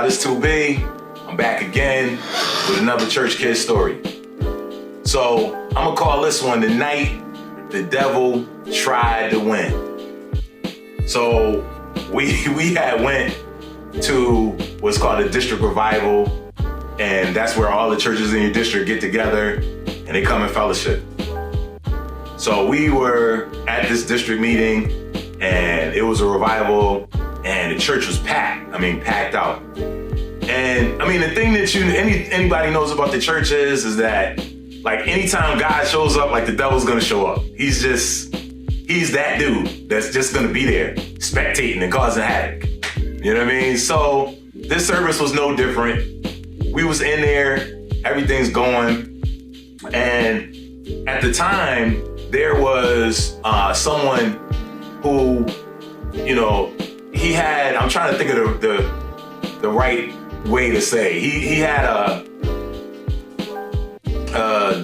This 2B. I'm back again with another Church Kid story. So I'm gonna call this one The Night the Devil Tried to Win. So we had went to what's called a district revival, and that's where all the churches in your district get together and they come in fellowship. So we were at this district meeting and it was a revival and the church was packed. Packed out. And the thing that anybody knows about the church is that like anytime God shows up, like the devil's gonna show up. He's that dude that's just gonna be there spectating and causing havoc. You know what I mean? So this service was no different. We was in there, everything's going. And at the time, there was someone who, he had, I'm trying to think of the right way to say. He had a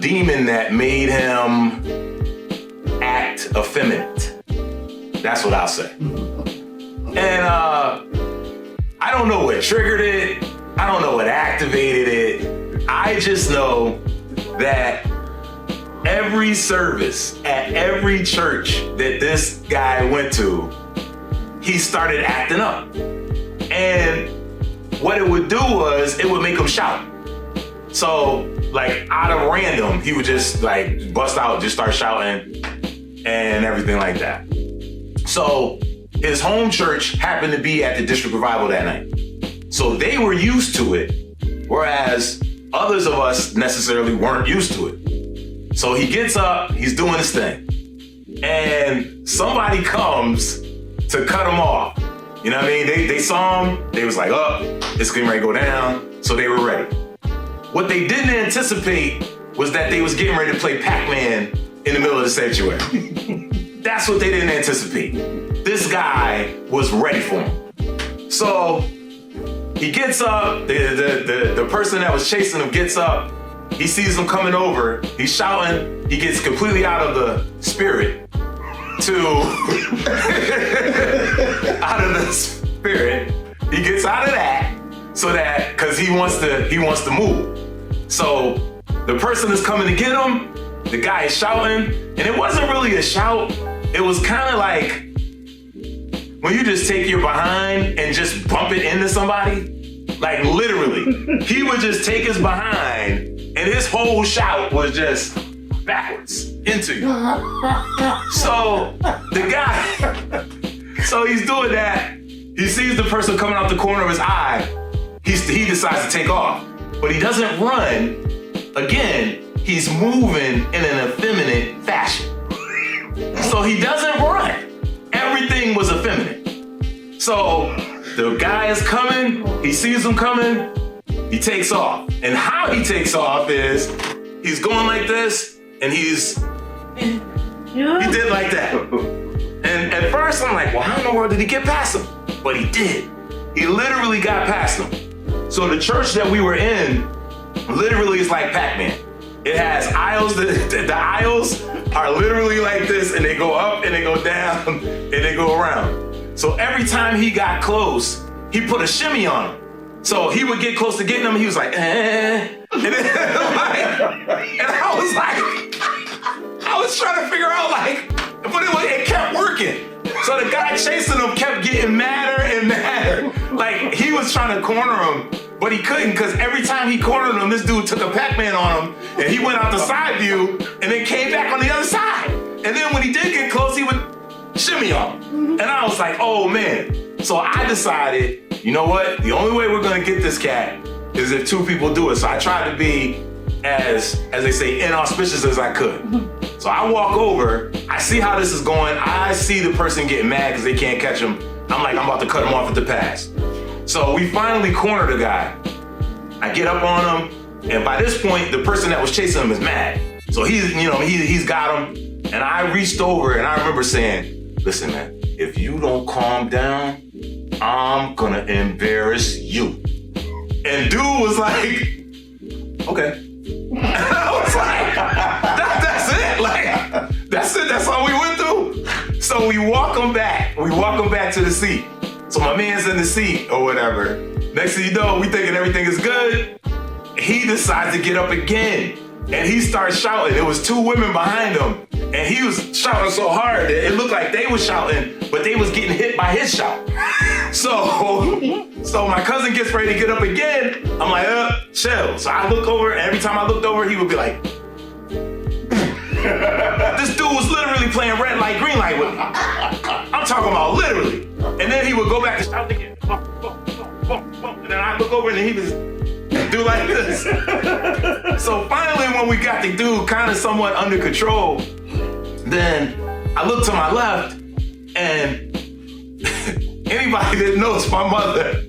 demon that made him act effeminate. That's what I'll say. And I don't know what triggered it. I don't know what activated it. I just know that every service at every church that this guy went to, he started acting up. And what it would do was it would make him shout. So like out of random, he would just like bust out, just start shouting and everything like that. So his home church happened to be at the district revival that night. So they were used to it, whereas others of us necessarily weren't used to it. So he gets up, he's doing his thing, and somebody comes to cut him off. You know what I mean? They saw him, they was like, oh, it's getting ready to go down, so they were ready. What they didn't anticipate was that they was getting ready to play Pac-Man in the middle of the sanctuary. That's what they didn't anticipate. This guy was ready for him. So he gets up, the person that was chasing him gets up, he sees him coming over, he's shouting, he gets completely out of the spirit he gets out of that, so that, cause he wants to move. So the person is coming to get him, the guy is shouting, and it wasn't really a shout, it was kind of like when you just take your behind and just bump it into somebody. Like literally, he would just take his behind and his whole shout was just backwards into you. So the guy, so he's doing that. He sees the person coming out the corner of his eye. He decides to take off, but he doesn't run. Again, he's moving in an effeminate fashion. So he doesn't run. Everything was effeminate. So the guy is coming, he sees him coming, he takes off. And how he takes off is, he's going like this, and he did like that. And at first I'm like, well, how in the world did he get past him? But he did. He literally got past him. So the church that we were in, literally is like Pac-Man. It has aisles, the aisles are literally like this, and they go up, and they go down, and they go around. So every time he got close, he put a shimmy on him. So he would get close to getting him, he was like, eh. And then, I was trying to figure out but it kept working. So the guy chasing him kept getting madder and madder. Like he was trying to corner him, but he couldn't, because every time he cornered him, this dude took a Pac-Man on him, and he went out the side view, and then came back on the other side. And then when he did get close, he would shimmy on him. And I was like, oh man. So I decided, you know what? The only way we're gonna get this cat is if two people do it. So I tried to be as they say, inauspicious as I could. So I walk over, I see how this is going. I see the person getting mad because they can't catch him. I'm like, I'm about to cut him off at the pass. So we finally corner the guy. I get up on him, and by this point, the person that was chasing him is mad. So he's got him, and I reached over and I remember saying, listen man, if you don't calm down, I'm gonna embarrass you. And dude was like, okay. And I was like, that's it. Like, that's it. That's all we went through. So we walk him back. We walk him back to the seat. So my man's in the seat or whatever. Next thing you know, we thinking everything is good. He decides to get up again. And he starts shouting. There was 2 women behind him. And he was shouting so hard that it looked like they was shouting, but they was getting hit by his shout. So my cousin gets ready to get up again. I'm like, chill. So I look over, and every time I looked over, he would be like, this dude was literally playing red light, green light with me. I'm talking about literally. And then he would go back and shout again. And then I look over and he was do like this. So finally, when we got the dude kind of somewhat under control, then I look to my left, and anybody that knows my mother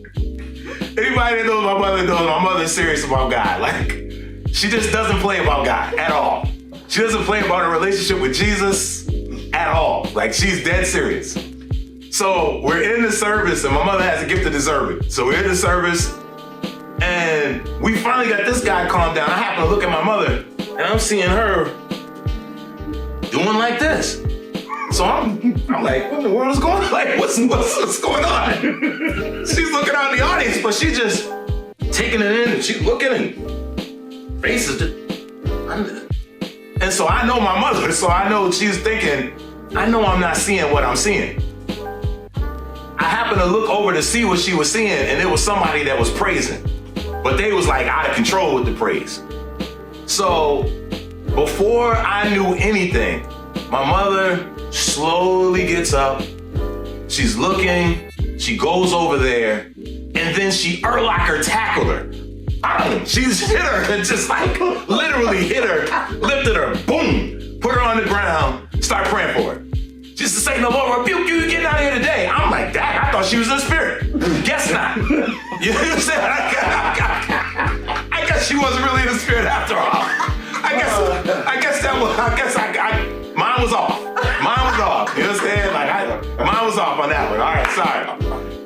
knows my mother's serious about God. Like, she just doesn't play about God at all. She doesn't play about a relationship with Jesus at all. Like, she's dead serious. So we're in the service, and my mother has a gift to deserve it. So we're in the service, and we finally got this guy calmed down. I happen to look at my mother, and I'm seeing her doing like this. So I'm like, what in the world is going on? Like, what's going on? She's looking out in the audience, but she's just taking it in, and she's looking, and faces just. And so I know my mother, so I know she's thinking, I know I'm not seeing what I'm seeing. I happened to look over to see what she was seeing, and it was somebody that was praising. But they was like out of control with the praise. So before I knew anything, my mother slowly gets up. She's looking, she goes over there, and then she Urlacher tackled her. She just hit her and just like literally hit her, lifted her, boom, put her on the ground, start praying for her. Just to say, the Lord rebuke you, getting out of here today. I'm like, Dad, I thought she was in the spirit. Guess not. You know what I'm saying? I guess she wasn't really in the spirit after all. Mine was off. You know what I'm saying? Like, mine was off on that one. All right, sorry.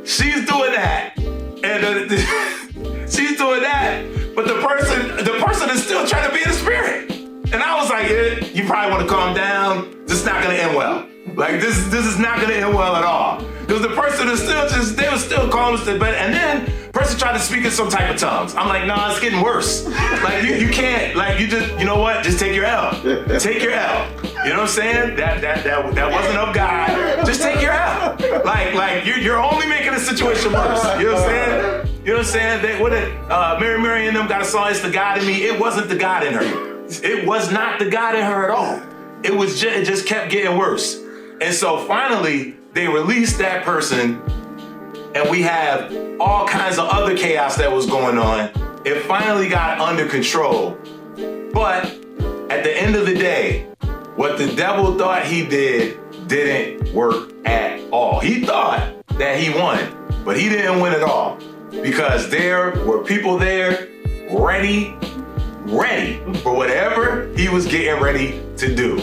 She's doing that, and she's doing that, but the person is still trying to be in the spirit. And I was like, you probably want to calm down. This is not going to end well. Like, this is not going to end well at all. Because the person is still they were still calm, but and then the person tried to speak in some type of tongues. I'm like, nah, it's getting worse. Like, you can't, like, you just, you know what? Just take your L. Take your L. You know what I'm saying? That wasn't of God. Just take your L. Like you're only making the situation worse. You know what I'm saying? You know what I'm saying? Mary and them got a song, It's the God in Me. It wasn't the God in her. It was not the God in her at all. It just kept getting worse. And so finally, they released that person, and we have all kinds of other chaos that was going on. It finally got under control. But at the end of the day, what the devil thought he did didn't work at all. He thought that he won, but he didn't win at all, because there were people there ready for whatever he was getting ready to do.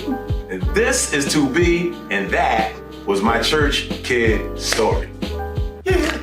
And this is To Be, and that was my church kid story. Yeah.